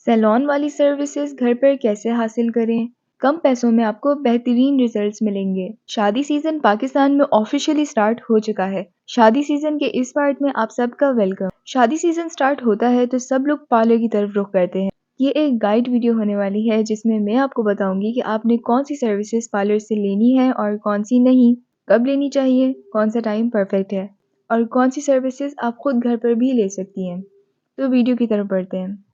Salon वाली services घर पर कैसे हासिल करें? कम पैसों में आपको बेहतरीन रिजल्ट्स मिलेंगे। शादी सीजन पाकिस्तान में ऑफिशियली स्टार्ट हो चुका है। शादी सीजन के इस पार्ट में आप सबका वेलकम। शादी सीजन स्टार्ट होता है तो सब लोग पार्लर की तरफ रुख करते हैं। ये एक गाइड वीडियो होने वाली है जिसमें मैं आपको बताऊंगी कि आपने कौन सी सर्विसेज पार्लर से लेनी है और कौन सी नहीं, कब लेनी चाहिए, कौन सा टाइम परफेक्ट है और कौन सी सर्विसेज आप खुद घर पर भी ले सकती हैं। तो वीडियो की तरफ बढ़ते हैं।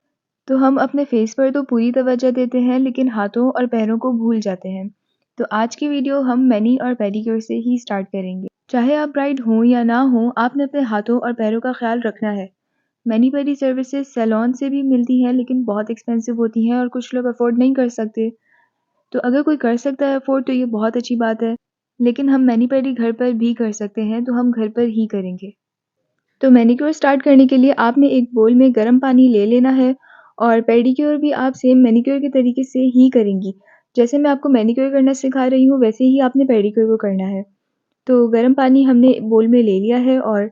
तो हम अपने फेस पर तो पूरी तवज्जो देते हैं लेकिन हाथों और पैरों को भूल जाते हैं। तो आज की वीडियो हम मैनी और पेडिक्योर से ही स्टार्ट करेंगे। चाहे आप ब्राइड हों या ना हों, आपने अपने हाथों और पैरों का ख्याल रखना है। मैनी पेडी सर्विसेज सैलून से भी मिलती हैं लेकिन बहुत एक्सपेंसिव होती हैं और कुछ लोग अफोर्ड नहीं कर सकते। तो अगर कोई कर सकता है अफोर्ड तो ये बहुत अच्छी बात है। लेकिन हम मैनी पेडी घर पर भी कर सकते हैं तो हम घर पर ही करेंगे। तो मैनीक्योर स्टार्ट करने के लिए आपने एक बोल में गर्म पानी ले लेना है और पेडिक्योर भी आप सेम मैनीक्योर के तरीके से ही करेंगी। जैसे मैं आपको मैनीक्योर करना सिखा रही हूँ वैसे ही आपने पेडिक्योर को करना है। तो गर्म पानी हमने बोल में ले लिया है और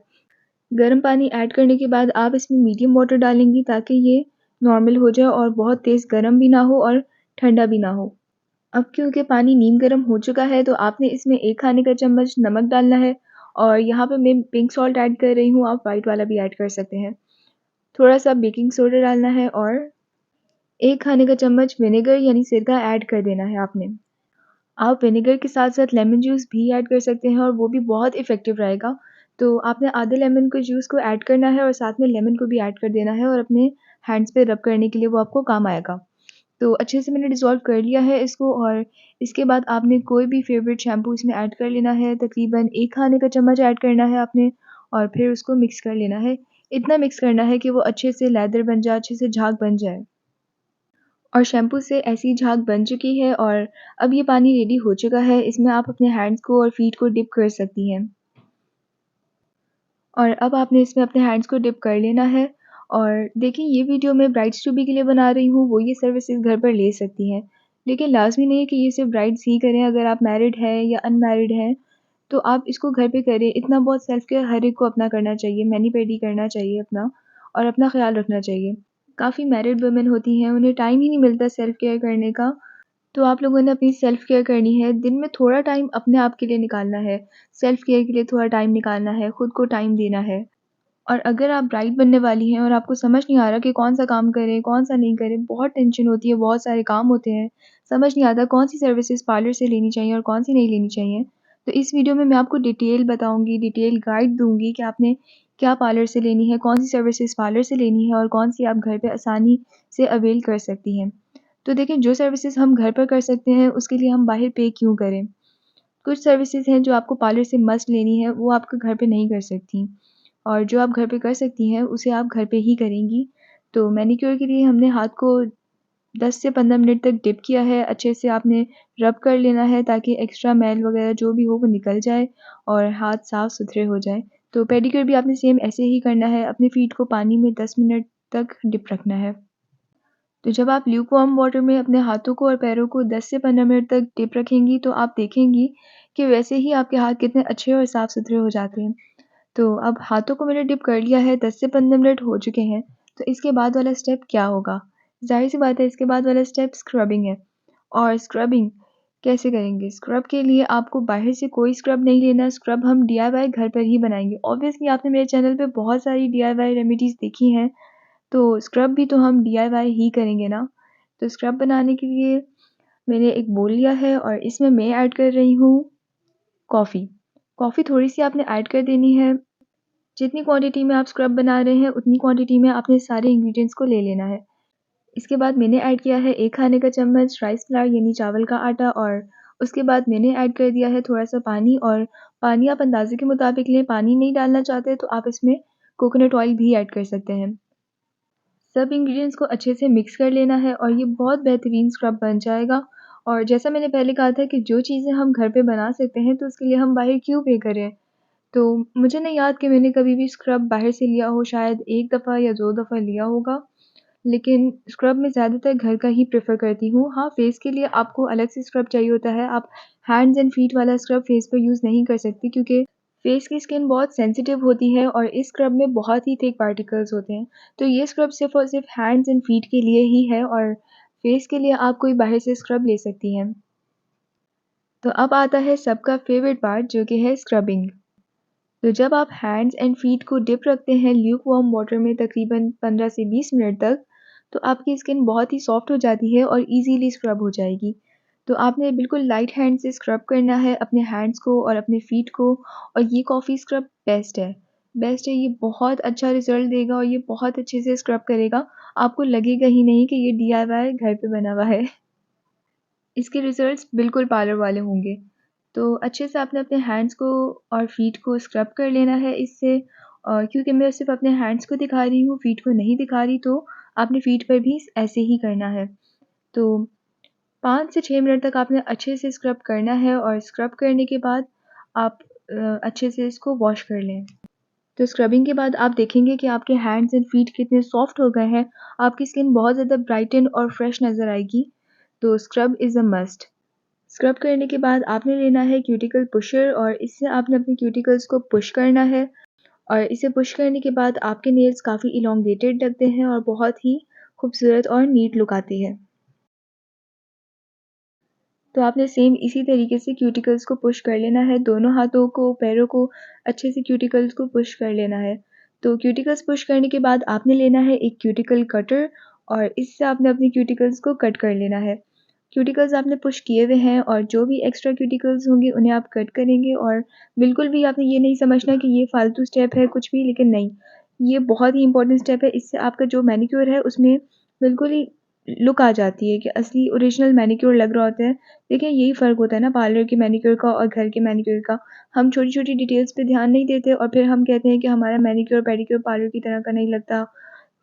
गर्म पानी ऐड करने के बाद आप इसमें मीडियम वाटर डालेंगी ताकि ये नॉर्मल हो जाए और बहुत तेज़ गर्म भी ना हो और ठंडा भी ना हो। अब क्योंकि पानी नीम गर्म हो चुका है तो आपने इसमें 1 खाने का चम्मच नमक डालना है और यहाँ पे मैं पिंक सॉल्ट ऐड कर रही हूँ, आप वाइट वाला भी ऐड कर सकते हैं। थोड़ा-सा बेकिंग सोडा डालना है और 1 खाने का चम्मच विनेगर यानी सिरका ऐड कर देना है आपने। आप विनेगर के साथ-साथ लेमन जूस भी ऐड कर सकते हैं और वो भी बहुत इफ़ेक्टिव रहेगा। तो आपने आधे लेमन के जूस को ऐड करना है और साथ में लेमन को भी ऐड कर देना है और अपने हैंड्स पे रब करने के लिए वो आपको काम आएगा। तो अच्छे से मैंने डिज़ोल्व कर लिया है इसको और इसके बाद आपने कोई भी फ़ेवरेट शैम्पू इसमें ऐड कर लेना है, तकरीबन 1 खाने का चम्मच ऐड करना है आपने और फिर उसको मिक्स कर लेना है। इतना मिक्स करना है कि वो अच्छे से लेदर बन जाए, अच्छे से झाग बन जाए। और शैम्पू से ऐसी झाग बन चुकी है और अब ये पानी रेडी हो चुका है, इसमें आप अपने हैंड्स को और फीट को डिप कर सकती हैं। और अब आपने इसमें अपने हैंड्स को डिप कर लेना है और देखिए ये वीडियो मैं ब्राइड्स टू बी के लिए बना रही हूँ, वो ये सर्विसेज घर पर ले सकती हैं। लेकिन लाज़मी नहीं है कि ये सिर्फ़ ब्राइड्स ही करें, अगर आप मैरिड हैं या अनमैरिड हैं, तो आप इसको घर पे करें। इतना बहुत सेल्फ केयर हर एक को अपना करना चाहिए, मैनी-पेडी करना चाहिए अपना और अपना ख़्याल रखना चाहिए। काफ़ी मैरिड वुमेन होती हैं, उन्हें टाइम ही नहीं मिलता सेल्फ केयर करने का। तो आप लोगों ने अपनी सेल्फ केयर करनी है, दिन में थोड़ा टाइम अपने आप के लिए निकालना है, सेल्फ केयर के लिए थोड़ा टाइम निकालना है, खुद को टाइम देना है। और अगर आप ब्राइड बनने वाली हैं और आपको समझ नहीं आ रहा कि कौन-सा काम करें, कौन-सा नहीं करें, बहुत टेंशन होती है, बहुत सारे काम होते हैं, समझ नहीं आता कौन-सी सर्विसेज़ पार्लर से लेनी चाहिए और कौन-सी नहीं लेनी चाहिए। तो इस वीडियो में मैं आपको डिटेल बताऊँगी, डिटेल गाइड दूँगी कि आपने क्या पार्लर से लेनी है, कौन-सी सर्विसेज़ पार्लर से लेनी है और कौन-सी आप घर पे आसानी से अवेल कर सकती हैं। तो देखिए जो सर्विसेज़ हम घर पर कर सकते हैं, उसके लिए हम बाहर पे क्यों करें? कुछ सर्विसेज़ हैं जो आपको पार्लर से मस्ट लेनी है, वो आप घर पे नहीं कर सकती और जो आप घर पे कर सकती हैं, उसे आप घर पे ही करेंगी। तो मैनीक्योर के लिए हमने हाथ को 10 से 15 मिनट तक डिप किया है, अच्छे से आपने रब कर लेना है ताकि एक्स्ट्रा मैल वगैरह जो भी हो वो निकल जाए और हाथ साफ-सुथरे हो जाएँ। तो पेडिक्योर भी आपने सेम ऐसे ही करना है, अपने फीट को पानी में 10 मिनट तक डिप रखना है। तो जब आप ल्यूकवार्म वाटर में अपने हाथों को और पैरों को 10 से 15 मिनट तक डिप रखेंगी तो आप देखेंगी कि वैसे ही आपके हाथ कितने अच्छे और साफ-सुथरे हो जाते हैं। तो अब हाथों को मैंने डिप कर लिया है, 10 से 15 मिनट हो चुके हैं, तो इसके बाद वाला स्टेप क्या होगा? ज़ाहिर-सी बात है इसके बाद वाला स्टेप स्क्रबिंग है और स्क्रबिंग कैसे करेंगे? स्क्रब के लिए आपको बाहर से कोई स्क्रब नहीं लेना, स्क्रब हम डीआईवाई घर पर ही बनाएँगे। ऑब्वियसली आपने मेरे चैनल पे बहुत सारी डीआईवाई रेमेडीज़ देखी हैं, तो स्क्रब भी तो हम डीआईवाई ही करेंगे ना। तो स्क्रब बनाने के लिए मैंने एक बोल लिया है और इसमें मैं ऐड कर रही हूँ कॉफ़ी। कॉफ़ी थोड़ी-सी आपने ऐड कर देनी है। जितनी क्वांटिटी में आप स्क्रब बना रहे हैं, उतनी क्वांटिटी में आपने सारे इंग्रीडिएंट्स को ले लेना है। इसके बाद मैंने ऐड किया है 1 खाने का चम्मच राइस फ्लावर यानी चावल का आटा और उसके बाद मैंने ऐड कर दिया है थोड़ा-सा पानी और पानी आप अंदाज़े के मुताबिक लें, पानी नहीं डालना चाहते तो आप इसमें कोकोनट ऑयल भी ऐड कर सकते हैं। सब इंग्रीडिएंट्स को अच्छे से मिक्स कर लेना है और ये बहुत बेहतरीन स्क्रब बन जाएगा और जैसा मैंने पहले कहा था कि जो चीज़ें हम घर पे बना सकते हैं, तो उसके लिए हम बाहर क्यों पे करें? तो मुझे नहीं याद कि मैंने कभी भी स्क्रब बाहर से लिया हो, शायद 1 दफ़ा या 2 दफ़ा लिया होगा। लेकिन स्क्रब मैं ज़्यादातर घर का ही प्रेफ़र करती हूँ। हाँ, फेस के लिए आपको अलग से स्क्रब चाहिए होता है। आप हैंड्स एंड फीट वाला स्क्रब फेस पे यूज़ नहीं कर सकती क्योंकि फेस की स्किन बहुत सेंसिटिव होती है और इस स्क्रब में बहुत ही थिक पार्टिकल्स होते हैं। तो ये स्क्रब सिर्फ़ और सिर्फ़ हैंड्स एंड फीट के लिए ही है और फेस के लिए आप कोई बाहर से स्क्रब ले सकती हैं। तो अब आता है सबका फ़ेवरेट पार्ट जो कि है स्क्रबिंग। तो जब आप हैंड्स एंड फीट को डिप रखते हैं ल्यूक वार्म वाटर में तकरीबन 15 से 20 मिनट तक, तो आपकी स्किन बहुत ही सॉफ्ट हो जाती है और इज़ीली स्क्रब हो जाएगी। तो आपने बिल्कुल लाइट हैंड से स्क्रब करना है अपने हैंड्स को और अपने फीट को और ये कॉफ़ी स्क्रब बेस्ट है। बेस्ट है, ये बहुत अच्छा रिज़ल्ट देगा और ये बहुत अच्छे से स्क्रब करेगा। आपको लगेगा ही नहीं कि ये डीआईवाई घर पे बना हुआ है। इसके रिज़ल्ट्स बिल्कुल पार्लर वाले होंगे। तो अच्छे से आपने अपने हैंड्स को और फीट को स्क्रब कर लेना है इससे क्योंकि मैं सिर्फ़ अपने हैंड्स को दिखा रही हूँ, फीट को नहीं दिखा रही, तो आपने फीट पर भी ऐसे ही करना है। तो 5 से 6 मिनट तक आपने अच्छे से स्क्रब करना है और स्क्रब करने के बाद आप अच्छे से इसको वॉश कर लें। तो स्क्रबिंग के बाद आप देखेंगे कि आपके हैंड्स एंड फीट कितने सॉफ्ट हो गए हैं, आपकी स्किन बहुत ज़्यादा ब्राइटन और फ्रेश नज़र आएगी। तो scrub is a must. Scrub करने के बाद आपने लेना है क्यूटिकल पुशर और इससे आपने अपने क्यूटिकल्स को पुश करना है और इसे पुश करने के बाद आपके नेल्स काफ़ी इलॉन्गेटेड लगते हैं और बहुत ही खूबसूरत और नीट लुक आती है। तो आपने सेम इसी तरीके से क्यूटिकल्स को पुश कर लेना है, दोनों हाथों को, पैरों को अच्छे से क्यूटिकल्स को पुश कर लेना है। तो क्यूटिकल्स पुश करने के बाद आपने लेना है एक क्यूटिकल कटर और इससे आपने अपनी क्यूटिकल्स को कट कर लेना है। क्यूटिकल्स आपने पुश किए हुए हैं और जो भी एक्स्ट्रा क्यूटिकल्स होंगे उन्हें आप कट करेंगे और बिल्कुल भी आपने ये नहीं समझना कि ये फ़ालतू स्टेप है कुछ भी, लेकिन नहीं, ये बहुत ही इम्पोर्टेंट स्टेप है। इससे आपका जो मैनीक्योर है उसमें बिल्कुल ही लुक आ जाती है कि असली ओरिजिनल मैनीक्योर लग रहा होता है। देखिए यही फ़र्क होता है ना पार्लर के मैनीक्योर का और घर के मैनीक्योर का। हम छोटी-छोटी डिटेल्स पे ध्यान नहीं देते और फिर हम कहते हैं कि हमारा मैनीक्योर पेडीक्योर पार्लर की तरह का नहीं लगता।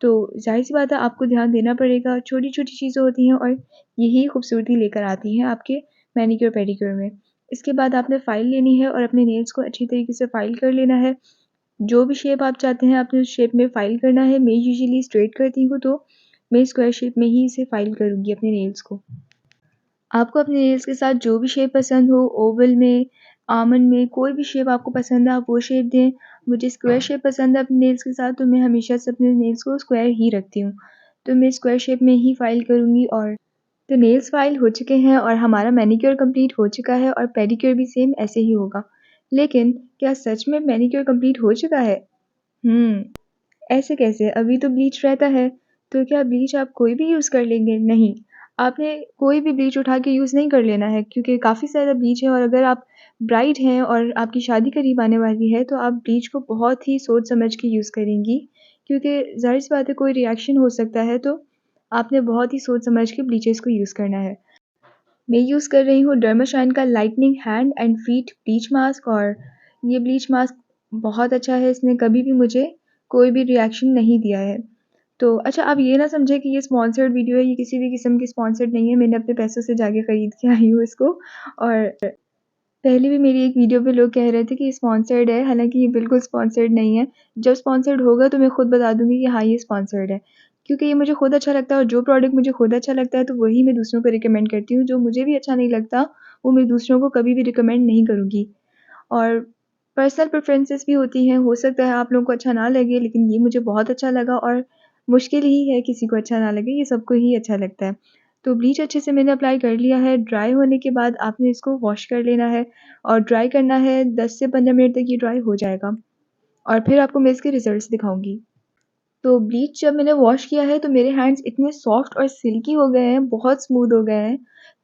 तो ज़ाहिर-सी बात है आपको ध्यान देना पड़ेगा, छोटी-छोटी चीज़ें होती हैं और यही खूबसूरती लेकर आती हैं आपके मैनीक्योर पेडीक्योर में। इसके बाद आपने फ़ाइल लेनी है और अपने नेल्स को अच्छी तरीके से फ़ाइल कर लेना है। जो भी शेप आप चाहते हैं आपने उस शेप में फ़ाइल करना है। मैं यूजुअली स्ट्रेट करती हूँ तो मैं स्क्वायर शेप में ही इसे फ़ाइल करूँगी अपने नेल्स को। आपको अपने नेल्स के साथ जो भी शेप पसंद हो, ओवल में, आलमंड में, कोई भी शेप आपको पसंद है आप वो शेप दें। मुझे स्क्वायर शेप पसंद है अपने नेल्स के साथ तो मैं हमेशा से अपने नेल्स को स्क्वायर ही रखती हूँ। तो मैं स्क्वायर शेप में ही फ़ाइल करूँगी और तो नेल्स फ़ाइल हो चुके हैं और हमारा मैनीक्योर कंप्लीट हो चुका है और पेडीक्योर भी सेम ऐसे ही होगा। लेकिन क्या सच में मैनीक्योर कंप्लीट हो चुका है? हुँ। ऐसे कैसे? अभी तो ब्लीच रहता है, तो क्या ब्लीच आप कोई भी यूज़ कर लेंगे? नहीं, आपने कोई भी ब्लीच उठा के यूज़ नहीं कर लेना है क्योंकि काफ़ी ज़्यादा ब्लीच है और अगर आप ब्राइड हैं और आपकी शादी करीब आने वाली है, तो आप ब्लीच को बहुत ही सोच समझ के यूज़ करेंगी क्योंकि ज़ाहिर-सी बात है कोई रिएक्शन हो सकता है, तो आपने बहुत ही सोच समझ के ब्लीचेस को यूज़ करना है। मैं यूज़ कर रही हूँ डर्माशाइन का lightning hand and feet bleach mask और ये ब्लीच मास्क बहुत अच्छा है, इसने कभी भी मुझे कोई भी रिएक्शन नहीं दिया है। तो अच्छा आप ये ना समझें कि ये स्पॉन्सर्ड वीडियो है, ये किसी भी किस्म की स्पॉन्सर्ड नहीं है, मैंने अपने पैसों से जाके खरीद के आई हूँ इसको और पहले भी मेरी एक वीडियो पे लोग कह रहे थे कि ये स्पॉन्सर्ड है, हालाँकि ये बिल्कुल स्पॉन्सर्ड नहीं है। जब स्पॉन्सर्ड होगा तो मैं खुद बता दूँगी कि हाँ, ये स्पॉन्सर्ड है। क्योंकि ये मुझे खुद अच्छा लगता है और जो प्रोडक्ट मुझे खुद अच्छा लगता है तो वही मैं दूसरों को रिकमेंड करती हूँ, जो मुझे भी अच्छा नहीं लगता, वो मैं दूसरों को कभी भी रिकमेंड नहीं करूँगी। और पर्सनल प्रेफ़रेंसेस भी होती हैं, हो सकता है आप लोगों को अच्छा ना लगे लेकिन ये मुझे बहुत अच्छा लगा और मुश्किल ही है किसी को अच्छा ना लगे, ये सबको ही अच्छा लगता है। तो ब्लीच अच्छे से मैंने अप्लाई कर लिया है, ड्राई होने के बाद आपने इसको वॉश कर लेना है और ड्राई करना है 10 से 15 मिनट तक ये ड्राई हो जाएगा और फिर आपको मैं इसके रिज़ल्ट्स दिखाऊँगी। तो ब्लीच जब मैंने वॉश किया है तो मेरे हैंड्स इतने सॉफ्ट और सिल्की हो गए हैं, बहुत स्मूथ हो गए हैं।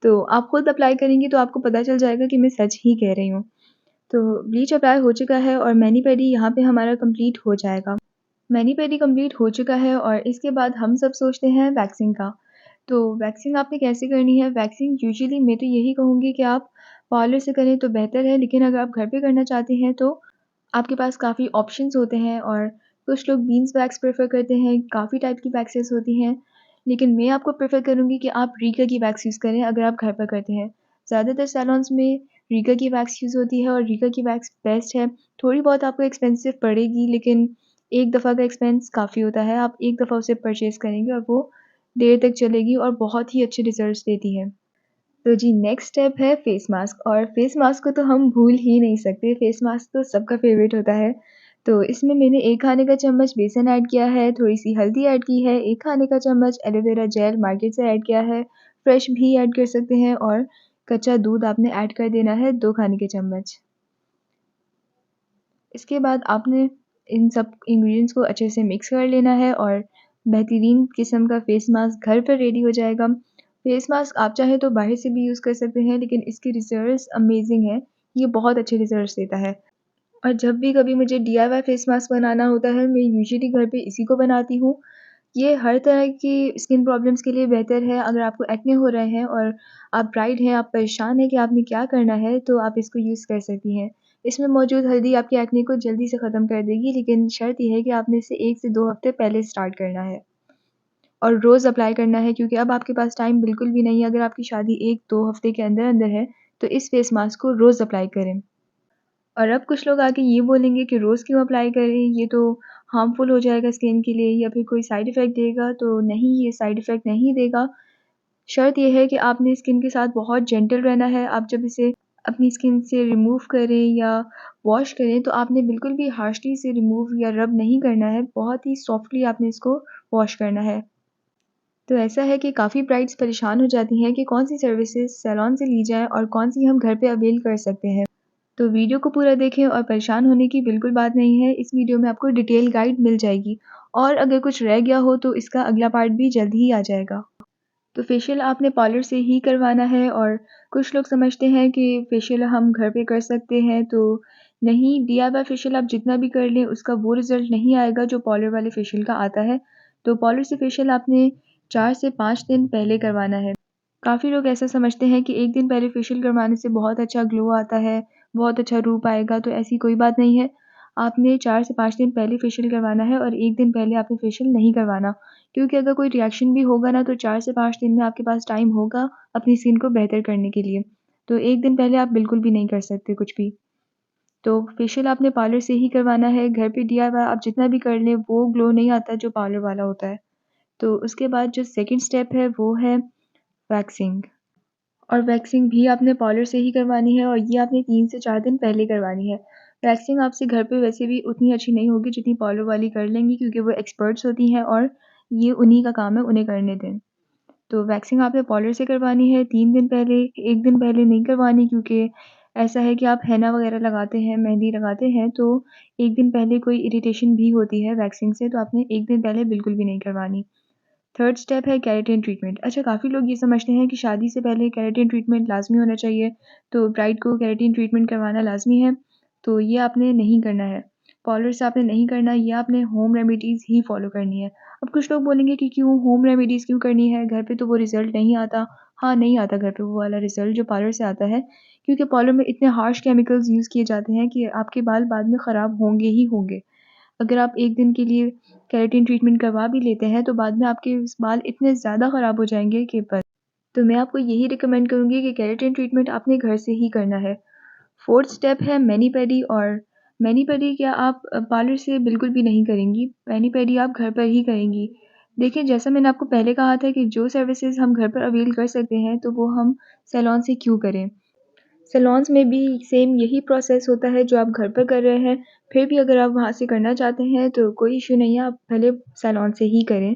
तो आप खुद अप्लाई करेंगी तो आपको पता चल जाएगा कि मैं सच ही कह रही हूँ। तो ब्लीच अप्लाई हो चुका है और मैनी-पेडी यहाँ पे हमारा कंप्लीट हो जाएगा। मैनी-पेडी कंप्लीट हो चुका है और इसके बाद हम सब सोचते हैं वैक्सिंग का। तो वैक्सिंग आपने कैसे करनी है? वैक्सिंग यूजुअली मैं तो यही कहूँगी कि आप पार्लर से करें तो बेहतर है, लेकिन अगर आप घर पे करना चाहते हैं तो आपके पास काफ़ी ऑप्शंस होते हैं और कुछ लोग बीन्स वैक्स प्रेफ़र करते हैं, काफ़ी टाइप की वैक्सेस होती हैं। लेकिन मैं आपको प्रेफ़र करूँगी कि आप रीगा की वैक्स यूज़ करें अगर आप घर पर करते हैं। ज़्यादातर सैलून्स में रीगा की वैक्स यूज़ होती है और रीगा की वैक्स बेस्ट है। थोड़ी बहुत आपको एक्सपेंसिव पड़ेगी लेकिन एक दफ़ा का एक्सपेंस काफ़ी होता है। आप एक दफ़ा उसे परचेज़ करेंगे और वो देर तक चलेगी और बहुत ही अच्छे रिज़ल्ट्स देती है। तो जी नेक्स्ट स्टेप है फेस मास्क और फेस मास्क को तो हम भूल ही नहीं सकते, फेस मास्क तो सबका फ़ेवरेट होता है। तो इसमें मैंने 1 खाने का चम्मच बेसन ऐड किया है, थोड़ी-सी हल्दी ऐड की है, 1 खाने का चम्मच एलोवेरा जेल मार्केट से ऐड किया है, फ्रेश भी ऐड कर सकते हैं और कच्चा दूध आपने ऐड कर देना है 2 खाने के चम्मच। इसके बाद आपने इन सब इंग्रीडिएंट्स को अच्छे से मिक्स कर लेना है और बेहतरीन किस्म का फेस मास्क घर पर रेडी हो जाएगा। फेस मास्क आप चाहें तो बाहर से भी यूज़ कर सकते हैं, लेकिन इसके रिज़ल्ट्स अमेज़िंग हैं। ये बहुत अच्छे रिज़ल्ट्स देता है और जब भी कभी मुझे डीआईवाई फेस मास्क बनाना होता है, मैं यूजुअली घर पे इसी को बनाती हूँ। ये हर तरह की स्किन प्रॉब्लम्स के लिए बेहतर है। अगर आपको एक्ने हो रहे हैं और आप ब्राइड हैं, आप परेशान हैं कि आपने क्या करना है, तो आप इसको यूज़ कर सकती हैं। इसमें मौजूद हल्दी आपके एक्ने को जल्दी से ख़त्म कर देगी, लेकिन शर्त ये है कि आपने इसे 1 से 2 हफ़्ते पहले स्टार्ट करना है और रोज़ अप्लाई करना है क्योंकि अब आपके पास टाइम बिल्कुल भी नहीं है। अगर आपकी शादी 1-2 हफ़्ते के अंदर-अंदर है, तो इस फेस मास्क को रोज़ अप्लाई करें। और अब कुछ लोग आके ये बोलेंगे कि रोज़ क्यों अप्लाई करें, ये तो हार्मफुल हो जाएगा स्किन के लिए या फिर कोई साइड इफ़ेक्ट देगा, तो नहीं ये साइड इफ़ेक्ट नहीं देगा। शर्त ये है कि आपने स्किन के साथ बहुत जेंटल रहना है, आप जब इसे अपनी स्किन से रिमूव करें या वॉश करें तो आपने बिल्कुल भी हार्शली इसे रिमूव या रब नहीं करना है, बहुत ही सॉफ्टली आपने इसको वॉश करना है। तो ऐसा है कि काफ़ी ब्राइड्स परेशान हो जाती हैं कि कौन-सी सर्विसेज़ सैलून से ली जाएँ और कौन-सी हम घर पे अवेल कर सकते हैं। तो वीडियो को पूरा देखें और परेशान होने की बिल्कुल बात नहीं है। इस वीडियो में आपको डिटेल गाइड मिल जाएगी और अगर कुछ रह गया हो तो इसका अगला पार्ट भी जल्द ही आ जाएगा। तो फेशियल आपने पार्लर से ही करवाना है और कुछ लोग समझते हैं कि फेशियल हम घर पे कर सकते हैं, तो नहीं, डीआईवाई फेशियल आप जितना भी कर लें उसका वो रिज़ल्ट नहीं आएगा जो पार्लर वाले फेशियल का आता है। तो पार्लर से फेशियल आपने 4 से 5 दिन पहले करवाना है। काफ़ी लोग ऐसा समझते हैं कि 1 दिन पहले फेशियल करवाने से बहुत अच्छा ग्लो आता है, बहुत अच्छा रूप आएगा, तो ऐसी कोई बात नहीं है। आपने 4 से 5 दिन पहले फेशियल करवाना है और 1 दिन पहले आपने फेशियल नहीं करवाना, क्योंकि अगर कोई रिएक्शन भी होगा ना तो 4 से 5 दिन में आपके पास टाइम होगा अपनी स्किन को बेहतर करने के लिए। तो 1 दिन पहले आप बिल्कुल भी नहीं कर सकते कुछ भी। तो फेशियल आपने पार्लर से ही करवाना है, घर पे डीआईवाई आप जितना भी कर लें वो ग्लो नहीं आता जो पार्लर वाला होता है। तो उसके बाद जो सेकंड स्टेप है वो है वैक्सिंग। और वैक्सिंग भी आपने पार्लर से ही करवानी है और ये आपने 3 से 4 दिन पहले करवानी है। वैक्सिंग आपसे घर पे वैसे भी उतनी अच्छी नहीं होगी जितनी पार्लर वाली कर लेंगी क्योंकि वो एक्सपर्ट्स होती हैं और ये उन्हीं का काम है, उन्हें करने दें। तो वैक्सिंग आपने पार्लर से करवानी है 3 दिन पहले, 1 दिन पहले नहीं करवानी क्योंकि ऐसा है कि आप हेना वगैरह लगाते हैं, मेहंदी लगाते हैं तो 1 दिन पहले कोई इरिटेशन भी होती है वैक्सिंग से, तो आपने 1 दिन पहले बिल्कुल भी नहीं करवानी। थर्ड स्टेप है केराटिन ट्रीटमेंट। अच्छा, काफ़ी लोग ये समझते हैं कि शादी से पहले केराटिन ट्रीटमेंट लाज़मी होना चाहिए, तो ब्राइड को केराटिन ट्रीटमेंट करवाना लाज़मी है, तो ये आपने नहीं करना है। पार्लर से आपने नहीं करना, ये आपने होम रेमेडीज़ ही फ़ॉलो करनी है। अब कुछ लोग बोलेंगे कि क्यों होम रेमेडीज़ क्यों करनी है? घर पे तो वो रिज़ल्ट नहीं आता। हाँ, नहीं आता घर पे वो वाला रिज़ल्ट जो पार्लर से आता है, क्योंकि पार्लर में इतने हार्श केमिकल्स यूज़ किए जाते हैं कि आपके बाल बाद में ख़राब होंगे ही होंगे। अगर आप 1 दिन के लिए केराटिन ट्रीटमेंट करवा भी लेते हैं, तो बाद में आपके बाल इतने ज़्यादा ख़राब हो जाएँगे कि बस। तो मैं आपको यही रिकमेंड करूँगी कि केराटिन ट्रीटमेंट आपने घर से ही करना है। फोर्थ स्टेप है मैनी-पेडी और मैनी-पेडी क्या आप पार्लर से बिल्कुल भी नहीं करेंगी, मैनी-पेडी आप घर पर ही करेंगी। देखिए, जैसा मैंने आपको पहले कहा था कि जो सर्विसेज़ हम घर पर अवेल कर सकते हैं, तो वो हम सैलून से क्यों करें? सैलून्स में भी सेम यही प्रोसेस होता है जो आप घर पर कर रहे हैं, फिर भी अगर आप वहाँ से करना चाहते हैं तो कोई इश्यू नहीं है, आप भले सैलून से ही करें।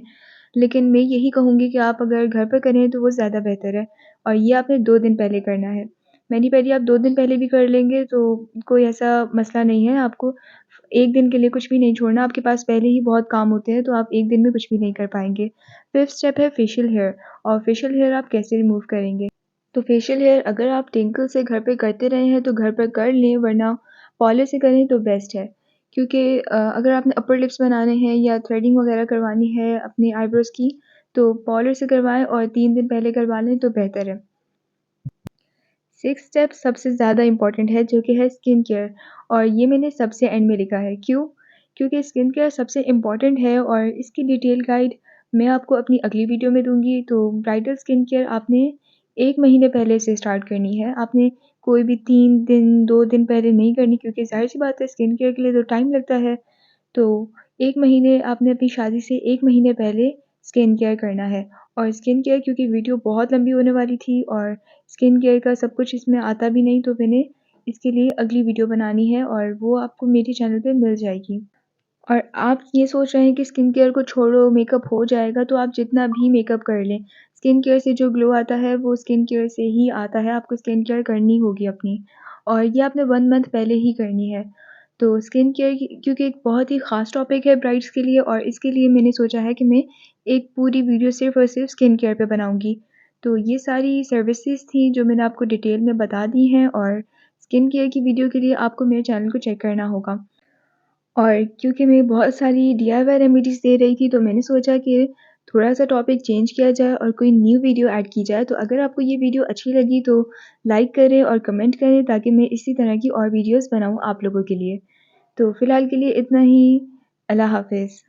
लेकिन मैं यही कहूँगी कि आप अगर घर पर करें तो वो ज़्यादा बेहतर है और ये आपने 2 दिन पहले करना है। मैनी-पेडी आप 2 दिन पहले भी कर लेंगे तो कोई ऐसा मसला नहीं है, आपको 1 दिन के लिए कुछ भी नहीं छोड़ना, आपके पास पहले ही बहुत काम होते हैं तो आप 1 दिन में कुछ भी नहीं कर पाएँगे। फिफ्थ स्टेप है फेशियल हेयर और फेशियल हेयर आप कैसे रिमूव करेंगे? तो फेशियल हेयर अगर आप टिंकल से घर पे करते रहे हैं तो घर पर कर लें, वरना पार्लर से करें तो बेस्ट है। क्योंकि अगर आपने अपर लिप्स बनाने हैं या थ्रेडिंग वगैरह करवानी है अपनी आईब्रोज़ की, तो पार्लर से करवाएँ और 3 दिन पहले करवा लें तो बेहतर है। सिक्स्थ स्टेप सबसे ज़्यादा इम्पोर्टेंट है जो कि है स्किन केयर और ये मैंने सबसे एंड में लिखा है। क्यों? क्योंकि स्किन केयर सबसे इम्पोर्टेंट है और इसकी डिटेल गाइड मैं आपको अपनी अगली वीडियो में दूँगी। तो ब्राइडल स्किन केयर आपने 1 महीने पहले से स्टार्ट करनी है। आपने कोई भी 3 दिन, 2 दिन पहले नहीं करनी क्योंकि ज़ाहिर-सी बात है स्किन केयर के लिए तो टाइम लगता है। तो 1 महीने आपने अपनी शादी से 1 महीने पहले स्किन केयर करना है। और स्किन केयर क्योंकि वीडियो बहुत लंबी होने वाली थी और स्किन केयर का सब कुछ इसमें आता भी नहीं, तो मैंने इसके लिए अगली वीडियो बनानी है और वो आपको मेरे चैनल पे मिल जाएगी। और आप ये सोच रहे हैं कि स्किन केयर को छोड़ो, मेकअप हो जाएगा, तो आप जितना भी मेकअप कर लें, स्किन केयर से जो ग्लो आता है वो स्किन केयर से ही आता है, आपको स्किन केयर करनी होगी अपनी और ये आपने 1 मंथ पहले ही करनी है। तो स्किन केयर क्योंकि एक बहुत ही ख़ास टॉपिक है ब्राइड्स के लिए और इसके लिए मैंने सोचा है कि मैं एक पूरी वीडियो सिर्फ़ और सिर्फ़ स्किन केयर पे बनाऊँगी। तो ये सारी सर्विसेज़ थी जो मैंने आपको डिटेल में बता दी हैं और स्किन केयर की वीडियो के लिए आपको मेरे चैनल को चेक करना होगा। और क्योंकि मैं बहुत सारी डीआईवाई रेमेडीज़ दे रही थी, तो मैंने सोचा कि थोड़ा-सा टॉपिक चेंज किया जाए और कोई न्यू वीडियो ऐड की जाए। तो अगर आपको ये वीडियो अच्छी लगी तो लाइक करें और कमेंट करें ताकि मैं इसी तरह की और वीडियोज़ बनाऊँ आप लोगों के लिए। तो फ़िलहाल के लिए इतना ही। अल्लाह हाफ़िज़।